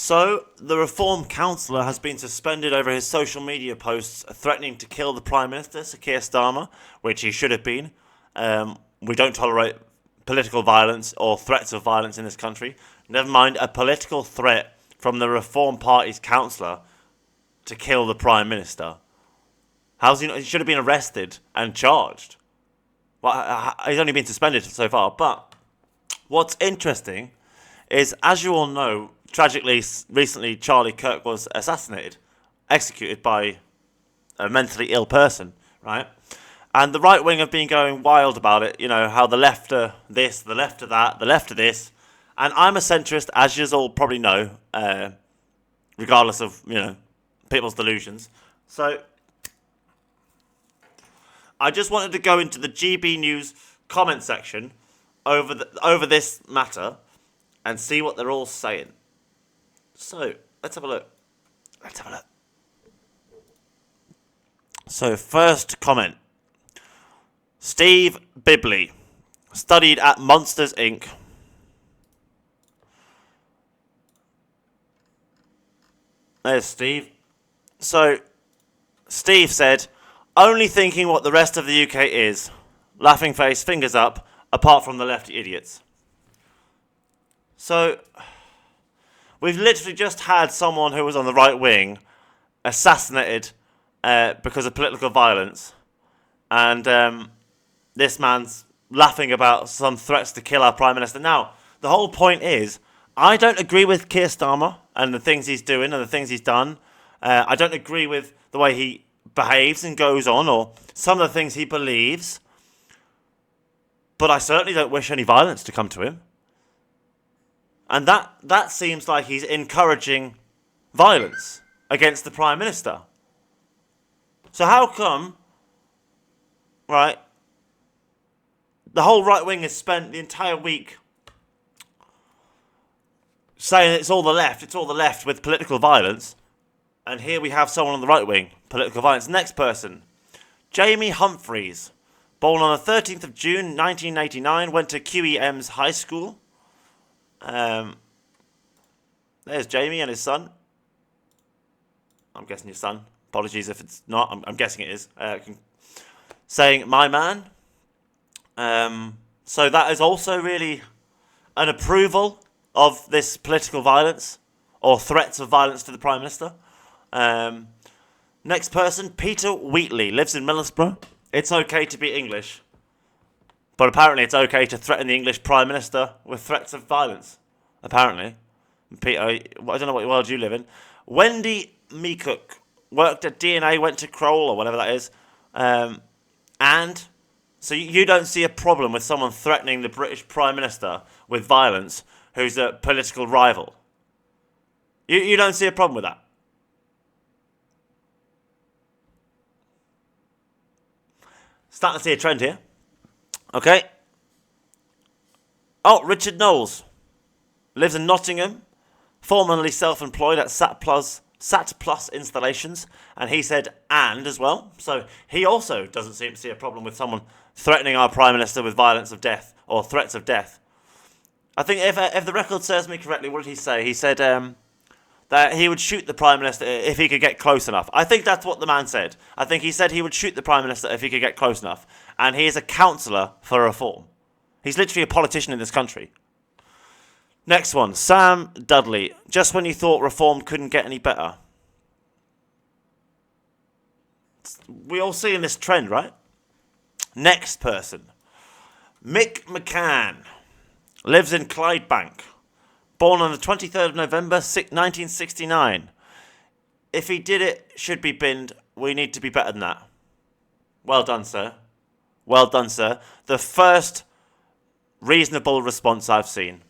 So, the Reform councillor has been suspended over his social media posts threatening to kill the Prime Minister, Sir Keir Starmer, which he should have been. We don't tolerate political violence or threats of violence in this country. Never mind a political threat from the Reform Party's councillor to kill the Prime Minister. How's he not? He should have been arrested and charged. Well, he's only been suspended so far. But what's interesting is, as you all know, tragically, recently Charlie Kirk was assassinated, executed by a mentally ill person, right? And the right wing have been going wild about it, you know, how the left are this, the left are that, the left are this. And I'm a centrist, as you all probably know, regardless of, you know, people's delusions. So I just wanted to go into the GB News comment section over this matter and see what they're all saying. So, let's have a look. So, first comment. Steve Bibley, studied at Monsters, Inc. There's Steve. So, Steve said, only thinking what the rest of the UK is. Laughing face, fingers up, apart from the lefty idiots. So, we've literally just had someone who was on the right wing assassinated because of political violence. And this man's laughing about some threats to kill our Prime Minister. Now, the whole point is, I don't agree with Keir Starmer and the things he's doing and the things he's done. I don't agree with the way he behaves and goes on, or some of the things he believes. But I certainly don't wish any violence to come to him. And that seems like he's encouraging violence against the Prime Minister. So how come, right, the whole right wing has spent the entire week saying it's all the left with political violence, and here we have someone on the right wing, political violence. Next person, Jamie Humphreys, born on the 13th of June 1989, went to QEM's high school. There's Jamie and his son. I'm guessing his son. Apologies if it's not. I'm guessing it is. Saying, my man. So that is also really an approval of this political violence or threats of violence to the Prime Minister. Next person, Peter Wheatley, lives in Middlesbrough. It's okay to be English, but apparently it's okay to threaten the English Prime Minister with threats of violence. Apparently. Peter, I don't know what world you live in. Wendy Meecook worked at DNA, went to Kroll, or whatever that is. And so you don't see a problem with someone threatening the British Prime Minister with violence who's a political rival. You don't see a problem with that. Starting to see a trend here. Okay. Oh, Richard Knowles. Lives in Nottingham. Formerly self-employed at Sat Plus installations. And he said, and as well. So he also doesn't seem to see a problem with someone threatening our Prime Minister with violence of death or threats of death. I think if the record serves me correctly, what did he say? He said that he would shoot the Prime Minister if he could get close enough. I think that's what the man said. I think he said he would shoot the Prime Minister if he could get close enough. And he is a councillor for reform. He's literally a politician in this country. Next one, Sam Dudley. Just when you thought reform couldn't get any better. We all see in this trend, right? Next person, Mick McCann. Lives in Clydebank. Born on the 23rd of November, 1969. If he did it, should be binned. We need to be better than that. Well done, sir. Well done, sir. The first reasonable response I've seen.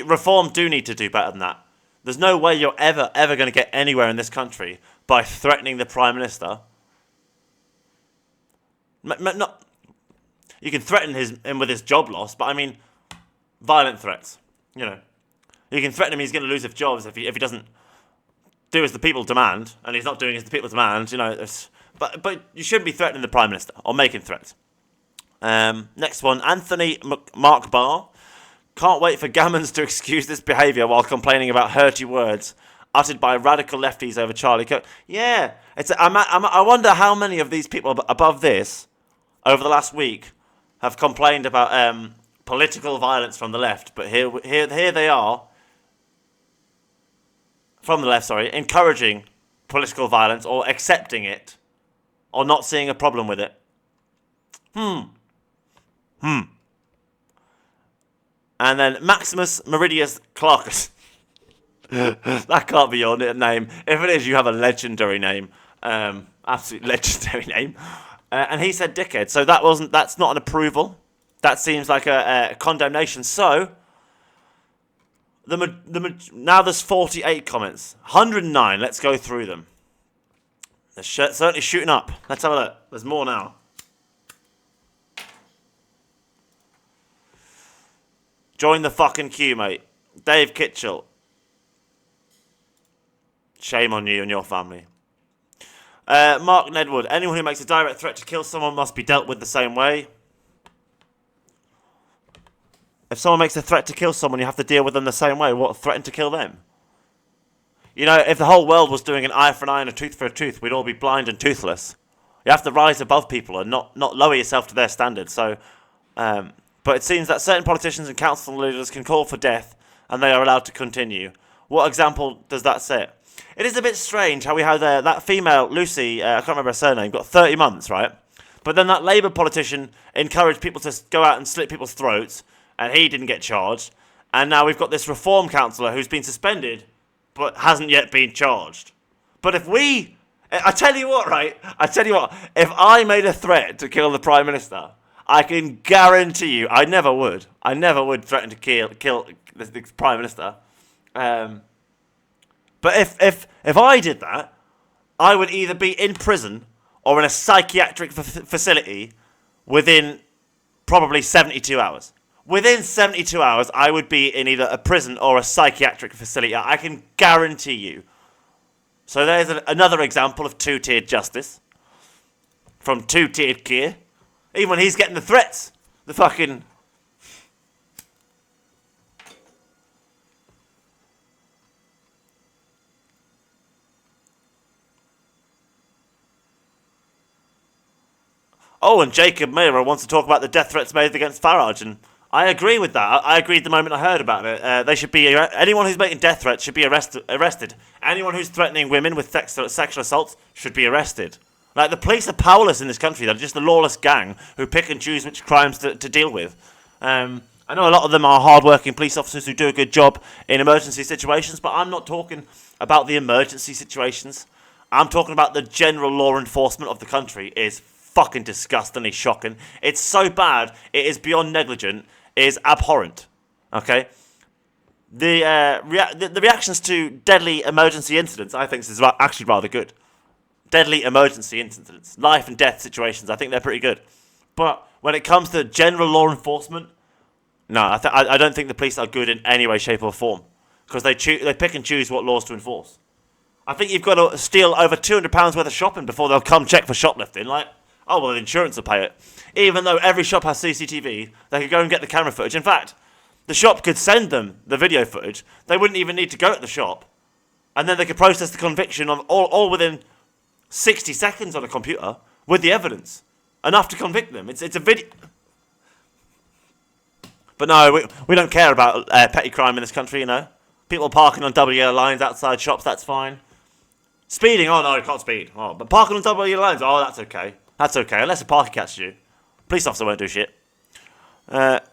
Reform do need to do better than that. There's no way you're ever going to get anywhere in this country by threatening the Prime Minister. Not, you can threaten him with his job loss, but I mean, violent threats. You know, you can threaten him he's going to lose his jobs if he doesn't do as the people demand, and he's not doing as the people demand. You know, but you shouldn't be threatening the Prime Minister or making threats. Next one, Anthony Mark Barr. Can't wait for Gammons to excuse this behaviour while complaining about hurty words uttered by radical lefties over Charlie Kirk. Yeah, I wonder how many of these people above this, over the last week, have complained about political violence from the left. But here they are, from the left, sorry, encouraging political violence or accepting it or not seeing a problem with it. And then Maximus Meridius Clarkus. That can't be your name. If it is, you have a legendary name. Absolutely legendary name. And he said dickhead. So that's not an approval. That seems like a condemnation. So now there's 48 comments. 109. Let's go through them. They're certainly shooting up. Let's have a look. There's more now. Join the fucking queue, mate. Dave Kitchell. Shame on you and your family. Mark Nedwood. Anyone who makes a direct threat to kill someone must be dealt with the same way. If someone makes a threat to kill someone, you have to deal with them the same way. What, threaten to kill them? You know, if the whole world was doing an eye for an eye and a tooth for a tooth, we'd all be blind and toothless. You have to rise above people and not lower yourself to their standards. So, but it seems that certain politicians and council leaders can call for death and they are allowed to continue. What example does that set? It is a bit strange how we had that female, Lucy, I can't remember her surname, got 30 months, right? But then that Labour politician encouraged people to go out and slit people's throats, and he didn't get charged. And now we've got this Reform councillor who's been suspended, but hasn't yet been charged. But I tell you what, right? If I made a threat to kill the Prime Minister, I can guarantee you, I never would threaten to kill the Prime Minister. But if I did that, I would either be in prison or in a psychiatric facility within probably 72 hours. Within 72 hours, I would be in either a prison or a psychiatric facility. I can guarantee you. So there's another example of two-tiered justice from two-tiered Keir. Even when he's getting the threats, the fucking... Oh, and Jacob Mira wants to talk about the death threats made against Farage, and I agree with that. I agreed the moment I heard about it. They should be anyone who's making death threats should be arrested. Anyone who's threatening women with sexual assaults should be arrested. Like, the police are powerless in this country. They're just a lawless gang who pick and choose which crimes to deal with. I know a lot of them are hard-working police officers who do a good job in emergency situations, but I'm not talking about the emergency situations. I'm talking about the general law enforcement of the country is fucking disgustingly shocking. It's so bad, it is beyond negligent, it is abhorrent. Okay? The reactions to deadly emergency incidents, I think, is actually rather good. Deadly emergency incidents, life and death situations, I think they're pretty good. But when it comes to general law enforcement, no, I don't think the police are good in any way, shape or form. Because they pick and choose what laws to enforce. I think you've got to steal over £200 worth of shopping before they'll come check for shoplifting. Like, oh, well, the insurance will pay it. Even though every shop has CCTV, they could go and get the camera footage. In fact, the shop could send them the video footage. They wouldn't even need to go to the shop. And then they could process the conviction of all within 60 seconds on a computer with the evidence. Enough to convict them. It's a video. But no, we don't care about petty crime in this country, you know. People parking on double yellow lines outside shops, that's fine. Speeding, oh no, you can't speed. Oh, but parking on double yellow lines, oh, that's okay. That's okay, unless a parker catches you. Police officer won't do shit. What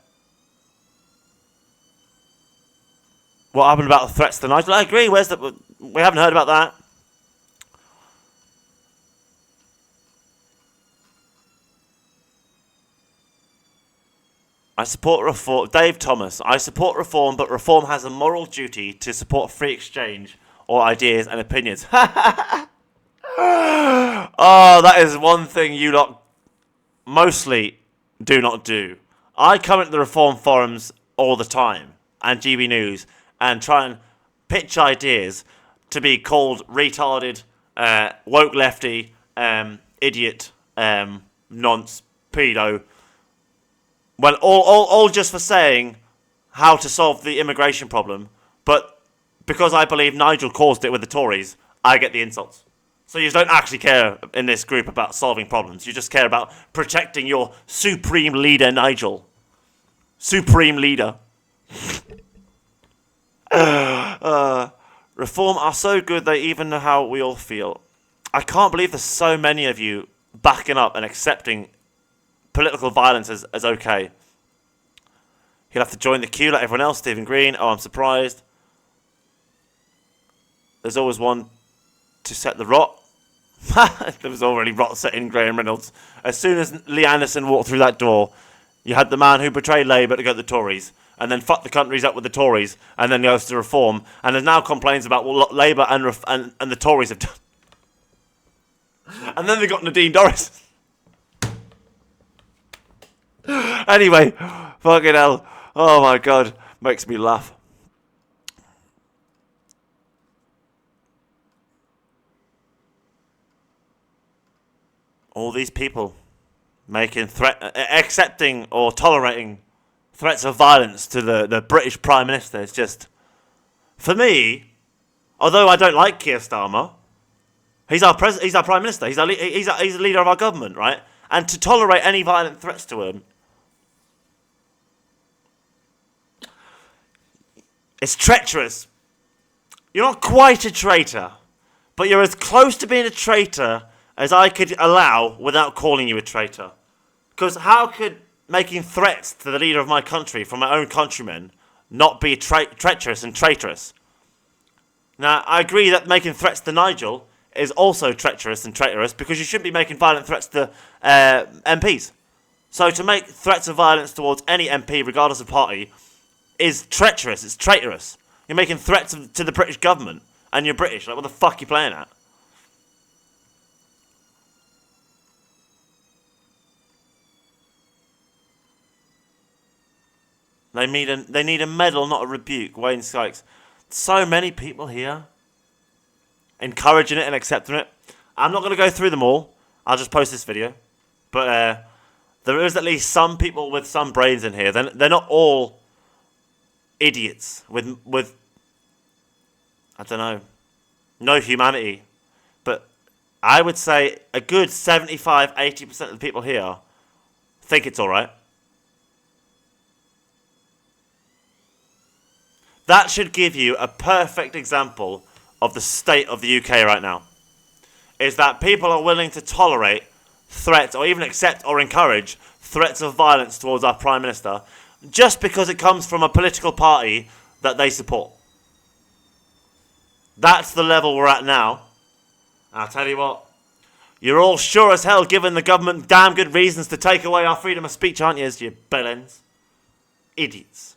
happened about the threats tonight? Well, I agree, we haven't heard about that. I support reform. Dave Thomas. I support reform, but reform has a moral duty to support free exchange or ideas and opinions. Oh, that is one thing you lot mostly do not do. I come into the reform forums all the time and GB News and try and pitch ideas to be called retarded, woke lefty, idiot, nonce, pedo. Well, all just for saying how to solve the immigration problem, but because I believe Nigel caused it with the Tories, I get the insults. So you don't actually care in this group about solving problems. You just care about protecting your supreme leader, Nigel. Supreme leader. Reform are so good they even know how we all feel. I can't believe there's so many of you backing up and accepting political violence as okay. He'll have to join the queue like everyone else. Stephen Green. Oh, I'm surprised. There's always one to set the rot. There was already rot set in Graham Reynolds. As soon as Lee Anderson walked through that door, you had the man who betrayed Labour to go to the Tories, and then fucked the countries up with the Tories, and then goes to Reform, and there's now complaints about what Labour and the Tories have done. And then they got Nadine Dorries. Anyway, fucking hell. Oh my God, makes me laugh. All these people making accepting or tolerating threats of violence to the British Prime Minister is just, for me, although I don't like Keir Starmer, he's our Prime Minister, he's the leader of our government, right? And to tolerate any violent threats to him, it's treacherous. You're not quite a traitor, but you're as close to being a traitor as I could allow without calling you a traitor. Because how could making threats to the leader of my country from my own countrymen not be treacherous and traitorous? Now, I agree that making threats to Nigel is also treacherous and traitorous because you shouldn't be making violent threats to MPs. So to make threats of violence towards any MP, regardless of party, is treacherous, it's traitorous. You're making threats to the British government, and you're British. Like, what the fuck are you playing at? They need a medal, not a rebuke. Wayne Sykes. So many people here encouraging it and accepting it. I'm not going to go through them all. I'll just post this video. But there is at least some people with some brains in here. They're not all idiots with I don't know, no humanity. But I would say a good 75-80% of the people here think it's alright. That should give you a perfect example of the state of the UK right now. Is that people are willing to tolerate threats or even accept or encourage threats of violence towards our Prime Minister just because it comes from a political party that they support. That's the level we're at now. And I'll tell you what, you're all sure as hell giving the government damn good reasons to take away our freedom of speech, aren't you, you bellends? Idiots.